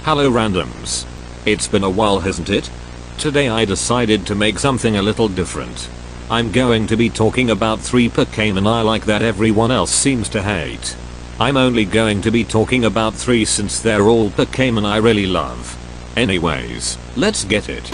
Hello randoms. It's been a while, hasn't it? Today I decided to make something a little different. I'm going to be talking about 3 Pokémon I like that everyone else seems to hate. I'm only going to be talking about 3 since they're all Pokémon I really love. Anyways, let's get it.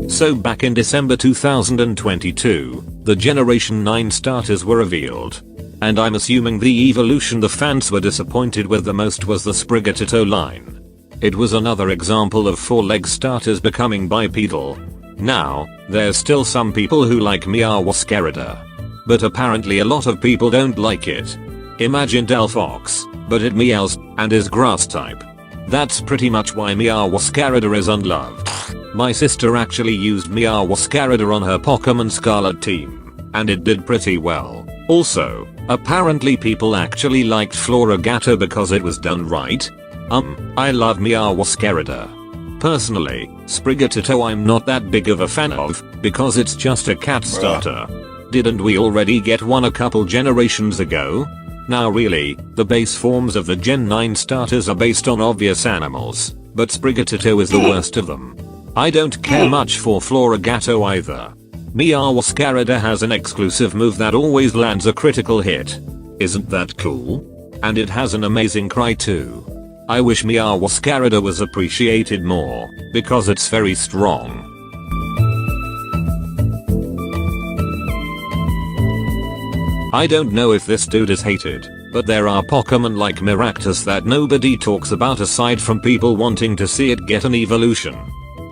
So back in December 2022, the Generation 9 starters were revealed. And I'm assuming the evolution the fans were disappointed with the most was the Sprigatito line. It was another example of 4-leg starters becoming bipedal. Now, there's still some people who like Meowscarada. But apparently a lot of people don't like it. Imagine Delphox, but it meows and is grass type. That's pretty much why Meowscarada is unloved. My sister actually used Meowscarada on her Pokémon Scarlet team, and it did pretty well. Also, apparently people actually liked Floragato because it was done right. I love Meowscarada. Personally, Sprigatito I'm not that big of a fan of, because it's just a cat starter. Didn't we already get one a couple generations ago? Now really, the base forms of the Gen 9 starters are based on obvious animals, but Sprigatito is the worst of them. I don't care much for Floragato either. Meowscarada has an exclusive move that always lands a critical hit. Isn't that cool? And it has an amazing cry too. I wish Meowscarada was appreciated more, because it's very strong. I don't know if this dude is hated, but there are Pokémon like Maractus that nobody talks about aside from people wanting to see it get an evolution.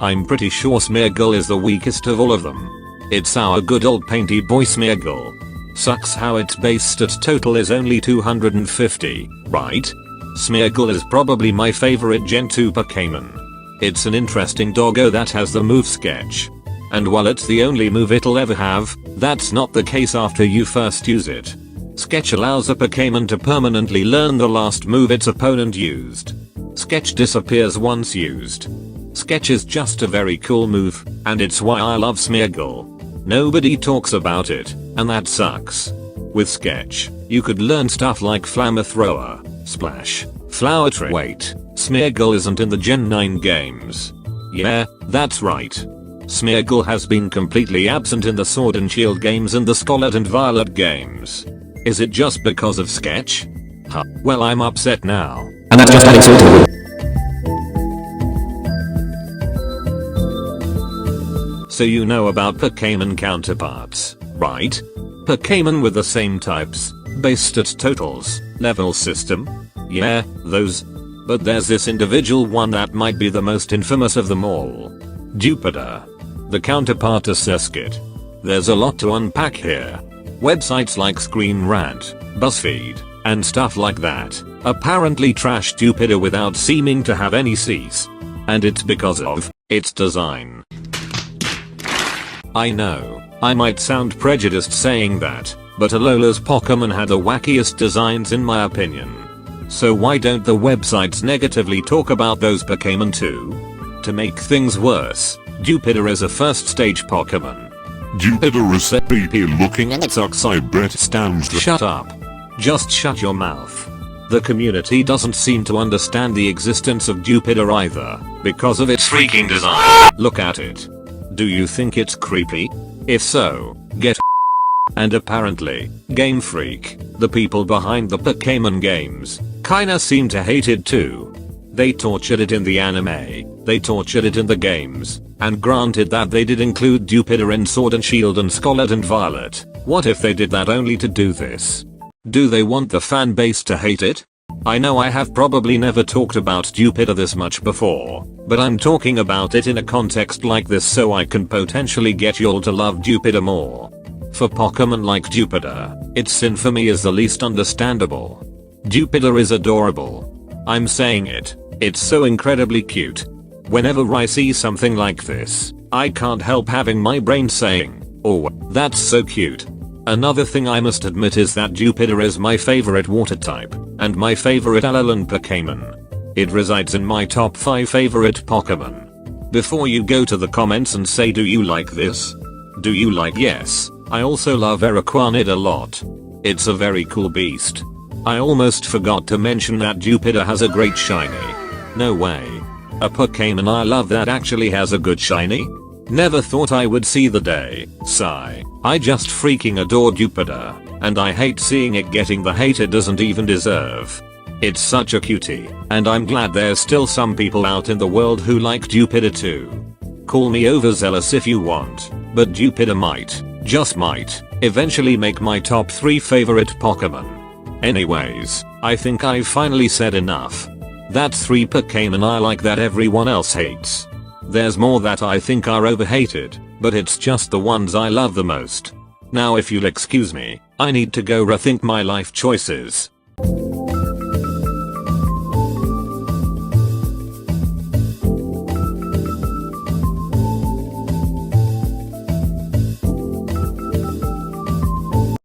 I'm pretty sure Smeargle is the weakest of all of them. It's our good old painty boy Smeargle. Sucks how its base stat total is only 250, right? Smeargle is probably my favorite Gen 2 Pokémon. It's an interesting doggo that has the move Sketch. And while it's the only move it'll ever have, that's not the case after you first use it. Sketch allows a Pokémon to permanently learn the last move its opponent used. Sketch disappears once used. Sketch is just a very cool move, and it's why I love Smeargle. Nobody talks about it, and that sucks. With Sketch, you could learn stuff like Flamethrower, Splash, Flower Trick. Wait, Smeargle isn't in the Gen 9 games. Yeah, that's right. Smeargle has been completely absent in the Sword and Shield games and the Scarlet and Violet games. Is it just because of Sketch? Huh, well I'm upset now. And that's just adding salt. So you know about Pokémon counterparts, right? Pokémon with the same types, base stat totals, level system? Yeah, those. But there's this individual one that might be the most infamous of them all. Jupiter. The counterpart to Surskit. There's a lot to unpack here. Websites like Screen Rant, BuzzFeed, and stuff like that apparently trash Jupiter without seeming to have any cease. And it's because of its design. I know, I might sound prejudiced saying that, but Alola's Pokémon had the wackiest designs in my opinion. So why don't the websites negatively talk about those Pokémon too? To make things worse, Jupiter is a first stage Pokémon. Jupiter is creepy looking and its oxide breath stands. Shut up. Just shut your mouth. The community doesn't seem to understand the existence of Jupiter either, because of its freaking design. Look at it. Do you think it's creepy? If so, get and apparently, Game Freak, the people behind the Pokémon games, kinda seem to hate it too. They tortured it in the anime, they tortured it in the games, and granted that they did include Jupiter in Sword and Shield and Scarlet and Violet. What if they did that only to do this? Do they want the fan base to hate it? I know I have probably never talked about Jupiter this much before, but I'm talking about it in a context like this so I can potentially get y'all to love Jupiter more. For Pokémon like Jupiter, its infamy is the least understandable. Jupiter is adorable. I'm saying it, it's so incredibly cute. Whenever I see something like this, I can't help having my brain saying, oh, that's so cute. Another thing I must admit is that Jupiter is my favorite water type, and my favorite Alolan Pokémon. It resides in my top 5 favorite Pokémon. Before you go to the comments and say do you like this? Do you like yes, I also love Araquanid a lot. It's a very cool beast. I almost forgot to mention that Jupiter has a great shiny. No way. A Pokémon I love that actually has a good shiny? Never thought I would see the day. Sigh. I just freaking adore Jupiter, and I hate seeing it getting the hate it doesn't even deserve. It's such a cutie, and I'm glad there's still some people out in the world who like Jupiter too. Call me overzealous if you want, but Jupiter might, just might, eventually make my top 3 favorite Pokémon. Anyways, I think I've finally said enough. That's 3 Pokémon I like that everyone else hates. There's more that I think are overhated, but it's just the ones I love the most. Now if you'll excuse me, I need to go rethink my life choices.